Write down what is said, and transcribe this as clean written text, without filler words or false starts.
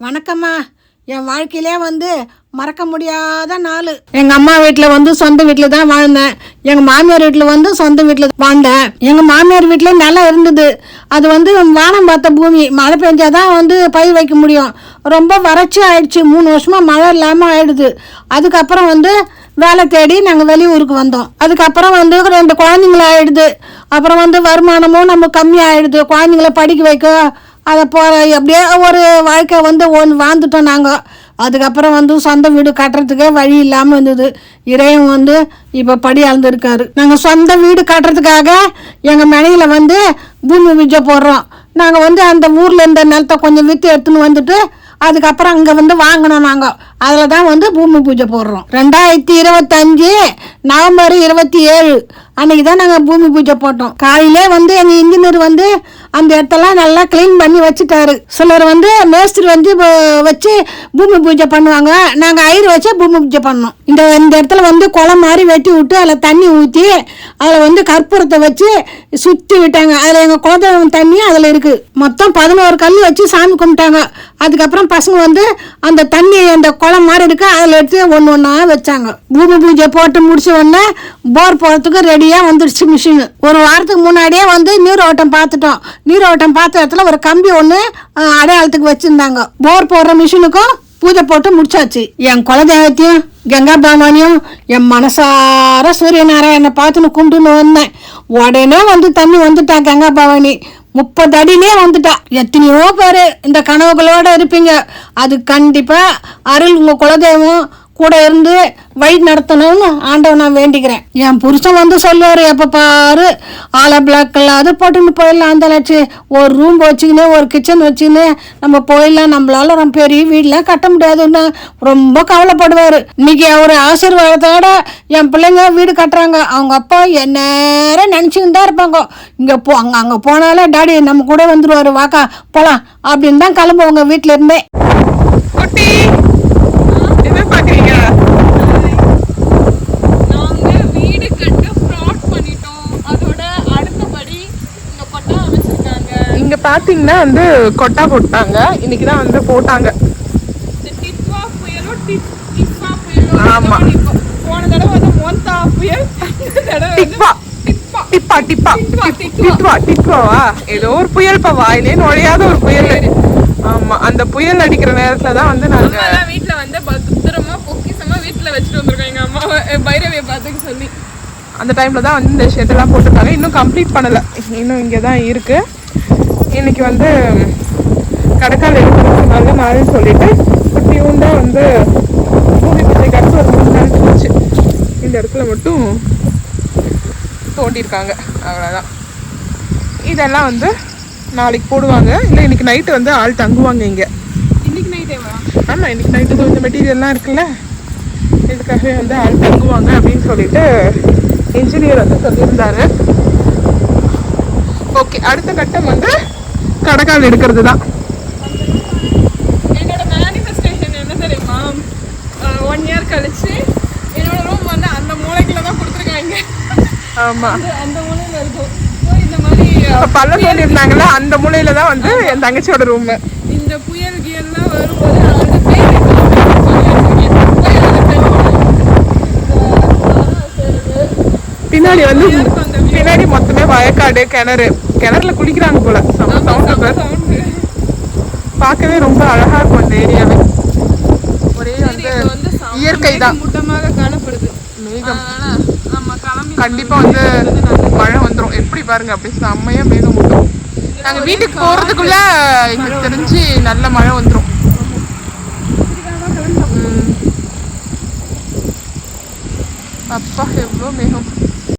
வணக்கம்மா. என் வாழ்க்கையிலே மறக்க முடியாத நாள். எங்கள் அம்மா வீட்டில் சொந்த வீட்டில் தான் வாழ்ந்தேன். எங்கள் மாமியார் வீட்டில் சொந்த வீட்டில் வாழ்ந்தேன். எங்கள் மாமியார் வீட்டில் நிலம் இருந்தது. அது வானம் பார்த்த பூமி. மழை பெஞ்சாதான் பயிர் வைக்க முடியும். ரொம்ப வறட்சி ஆயிடுச்சு. 3 வருஷமாக மழை இல்லாமல் ஆயிடுது. அதுக்கப்புறம் வேலை தேடி நாங்கள் வெளியூருக்கு வந்தோம். அதுக்கப்புறம் 2 குழந்தைங்கள ஆயிடுது. அப்புறம் வருமானமும் நம்ம கம்மியாகிடுது. குழந்தைங்கள படிக்க வைக்க அதை அப்படியே ஒரு வாழ்க்கை ஒன்று வாழ்ந்துட்டோம் நாங்கள். அதுக்கப்புறம் சொந்த வீடு கட்டுறதுக்கே வழி இல்லாமல் இருந்தது. இறைவன் இப்போ படி அளந்துருக்காரு. நாங்கள் சொந்த வீடு கட்டுறதுக்காக எங்கள் மனையில் பூமி பூஜை போடுறோம். நாங்கள் அந்த ஊரில் இருந்த நிலத்தை கொஞ்சம் விற்று எடுத்துன்னு வந்துட்டு அதுக்கப்புறம் அங்கே வாங்கினோம். நாங்கள் அதில் தான் பூமி பூஜை போடுறோம். 2025 நவம்பர் 27 அன்றைக்கி தான் நாங்கள் பூமி பூஜை போட்டோம். காலையிலே எங்கள் இன்ஜினியர் அந்த இடத்தெல்லாம் நல்லா க்ளீன் பண்ணி வச்சுட்டாரு. சிலர் மேஸ்திரி வச்சு பூமி பூஜை பண்ணுவாங்க. நாங்கள் ஐயர் வச்சு பூமி பூஜை பண்ணோம். இந்த இடத்துல குளம் மாதிரி வெட்டி விட்டு அதில் தண்ணி ஊற்றி அதில் கற்பூரத்தை வச்சு சுற்றி விட்டாங்க. அதில் எங்கள் குலதெய்வம் தண்ணி அதில் இருக்குது. மொத்தம் 11 கல் வச்சு சாமி கும்பிட்டாங்க. அதுக்கப்புறம் பசங்க அந்த தண்ணி அந்த குளம் மாதிரி இருக்கு அதில் எடுத்து ஒன்று ஒன்றா வச்சாங்க. பூமி பூஜை போட்டு முடிச்ச உடனே போர் போகிறதுக்கு ரெடியாக வந்துடுச்சு மிஷின். ஒரு வாரத்துக்கு முன்னாடியே நீரோட்டம் பார்த்துட்டோம். நீரோட்டம் பார்த்த இடத்துல ஒரு கம்பி ஒன்று அடையாளத்துக்கு வச்சுருந்தாங்க. போர் போடுற மிஷினுக்கும் பூஜை போட்டு முடிச்சாச்சு. என் குலதெய்வத்தையும் கங்கா பவானியும் என் மனசார சூரியநாராயணனை பார்த்துன்னு கும்பிட்டுன்னு வந்தேன். உடனே தண்ணி வந்துட்டா. கங்கா பவானி 30 அடியிலே வந்துட்டா. எத்தனையோ பேர் இந்த கனவுகளோடு இருப்பீங்க. அது கண்டிப்பாக அருள் உங்கள் குலதெய்வம் கூட இருந்து வழி நடத்தணும்னு ஆண்டவன் நான் வேண்டிக்கிறேன். என் புருஷன் சொல்லுவார், எப்போ பாரு ஆலை பிளாக்கில் அது போட்டுன்னு போயிடலாம். அந்த லட்சு ஒரு ரூம் வச்சுக்கின்னு ஒரு கிச்சன் வச்சுக்கின்னு நம்ம போயிடலாம். நம்மளால ரொம்ப பெரிய வீடெலாம் கட்ட முடியாதுன்னு ரொம்ப கவலைப்படுவார். இன்னைக்கு அவர் ஆசீர்வாதத்தோட என் பிள்ளைங்க வீடு கட்டுறாங்க. அவங்க அப்பா நேரம் நினச்சிக்கின்னு தான் இருப்பாங்க. இங்கே அங்கே போனாலே டாடி நம்ம கூட வந்துடுவார், வாக்கா போகலாம் அப்படின்னு தான் கிளம்புவாங்க வீட்டில் இருந்தே. இங்க பாத்தீங்கன்னா கொட்டா போட்டாங்க. இன்னைக்கு தான் போட்டாங்க. ஆமா, போன தடவை மொந்தா புயல், டிப்பா டிப்பா டிப்பா டிப்பாவா ஏதோ ஒரு புயல் பா, வாயிலே நுழையாத ஒரு புயல். ஆமா, அந்த புயல் அடிக்கிற நேரத்துல தான் நாங்க வீட்டுல பத்திரமா பொக்கிசமா வீட்டுல வச்சுட்டு வந்திருக்கோம் எங்க அம்மாவை பைரவியை பார்த்துக்க சொல்லி. அந்த டைம்ல தான் இந்த ஷெட் எல்லாம் போட்டிருக்காங்க. இன்னும் கம்ப்ளீட் பண்ணல, இன்னும் இங்கதான் இருக்கு. இன்னைக்கு கடைக்கால் எடுக்கிறதுக்கு நல்ல நாள்னு சொல்லிட்டு குட்டியூண்டா பூமி பூஜைக்கு அடுத்து ஒரு 3 நாள் போச்சு. இந்த இடத்துல மட்டும் தோண்டியிருக்காங்க, அவ்வளோதான். இதெல்லாம் நாளைக்கு போடுவாங்க. இல்லை இன்னைக்கு நைட்டு ஆள் தங்குவாங்க இங்கே. இன்னைக்கு நைட்டே வா? ஆமாம், இன்னைக்கு நைட்டு கொஞ்சம் மெட்டீரியல்லாம் இருக்குல்ல, இதுக்காகவே ஆள் தங்குவாங்க அப்படின்னு சொல்லிட்டு இன்ஜினியர் சொல்லியிருந்தாரு. ஓகே, அடுத்த கட்டம் கடைக்கால் எடுக்கிறது தான். என்னோட மேனிஃபெஸ்டேஷன் என்ன தெரியுமா? 1 இயர் கழிச்சு என்னோட ரூம் அந்த மூலைக்குள்ள தான் கொடுத்துருக்காங்க. ஆமா, அந்த மூலையில இருக்கும். இந்த மாதிரி பல்ல சொல்லியிருந்தாங்கல்ல, அந்த மூலையில தான் என் தங்கச்சியோட ரூம். இந்த புயல் கியர்லாம் வரும்போது பின்னாடி பின்னாடி மொத்தமே வயக்காடு, கிணறுல குளிக்கிறாங்க போல. சவுண்ட் பார்க்கவே ரொம்ப அழகா இருக்கும் அந்த ஏரியாவே. ஒரே இயற்கை தான் கூட்டமாக காணப்படுது. மேகம் கண்டிப்பா மழை வந்துடும். எப்படி பாருங்க, அப்படி செம்மையா மேகம் வந்துடும். நாங்க வீட்டுக்கு போறதுக்குள்ள எங்களுக்கு தெரிஞ்சு நல்ல மழை வந்துடும். அப்பா எவ்வளோ மேகம்.